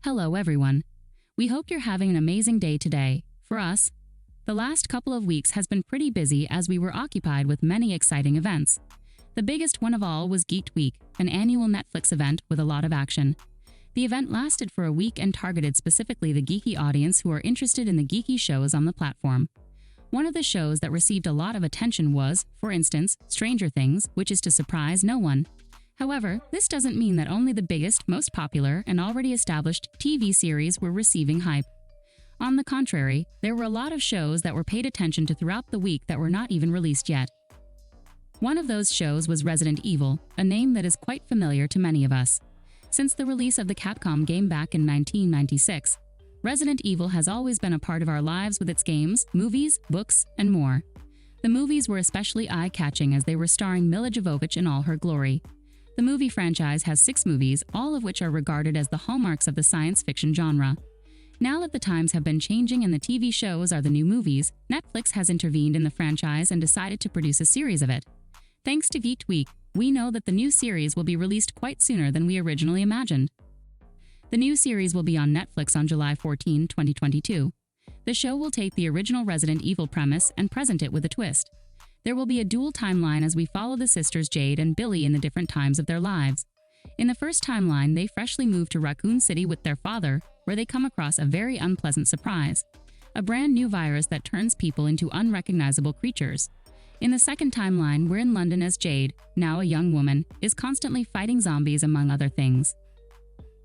Hello everyone. We hope you're having an amazing day today. For us, the last couple of weeks has been pretty busy as we were occupied with many exciting events. The biggest one of all was Geeked Week, an annual Netflix event with a lot of action. The event lasted for a week and targeted specifically the geeky audience who are interested in the geeky shows on the platform. One of the shows that received a lot of attention was, for instance, Stranger Things, which is to surprise no one. However, this doesn't mean that only the biggest, most popular, and already established TV series were receiving hype. On the contrary, there were a lot of shows that were paid attention to throughout the week that were not even released yet. One of those shows was Resident Evil, a name that is quite familiar to many of us. Since the release of the Capcom game back in 1996, Resident Evil has always been a part of our lives with its games, movies, books, and more. The movies were especially eye-catching as they were starring Milla Jovovich in all her glory. The movie franchise has 6 movies, all of which are regarded as the hallmarks of the science fiction genre. Now that the times have been changing and the TV shows are the new movies, Netflix has intervened in the franchise and decided to produce a series of it. Thanks to Geeked Week, we know that the new series will be released quite sooner than we originally imagined. The new series will be on Netflix on July 14, 2022. The show will take the original Resident Evil premise and present it with a twist. There will be a dual timeline as we follow the sisters Jade and Billy in the different times of their lives. In the first timeline, they freshly moved to Raccoon City with their father, where they come across a very unpleasant surprise: a brand new virus that turns people into unrecognizable creatures. In the second timeline, we're in London as Jade, now a young woman, is constantly fighting zombies among other things.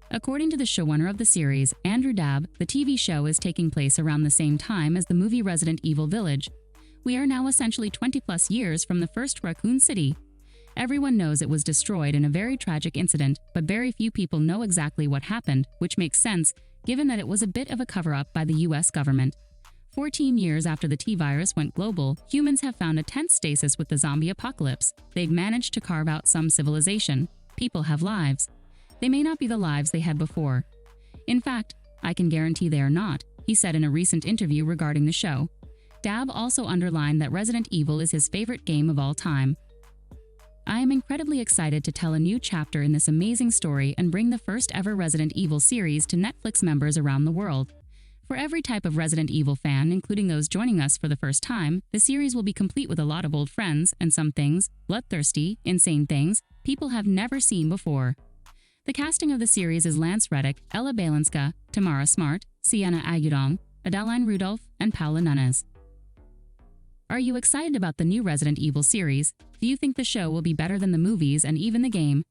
According to the showrunner of the series, Dabb, the TV show is taking place around the same time as the movie Resident Evil Village. We are now essentially 20+ years from the first Raccoon City. Everyone knows it was destroyed in a very tragic incident, but very few people know exactly what happened, which makes sense, given that it was a bit of a cover-up by the US government. 14 years after the T-virus went global, humans have found a tense stasis with the zombie apocalypse. They've managed to carve out some civilization. People have lives. They may not be the lives they had before. In fact, I can guarantee they are not, he said in a recent interview regarding the show. Dabb also underlined that Resident Evil is his favorite game of all time. I am incredibly excited to tell a new chapter in this amazing story and bring the first ever Resident Evil series to Netflix members around the world. For every type of Resident Evil fan, including those joining us for the first time, the series will be complete with a lot of old friends and some things, bloodthirsty, insane things, people have never seen before. The casting of the series is Lance Reddick, Ella Balinska, Tamara Smart, Sienna Agudong, Adeline Rudolph, and Paula Nunes. Are you excited about the new Resident Evil series? Do you think the show will be better than the movies and even the game?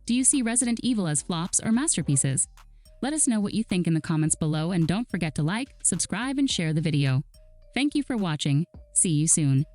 Do you see Resident Evil as flops or masterpieces? Let us know what you think in the comments below and don't forget to like, subscribe, and share the video. Thank you for watching. See you soon.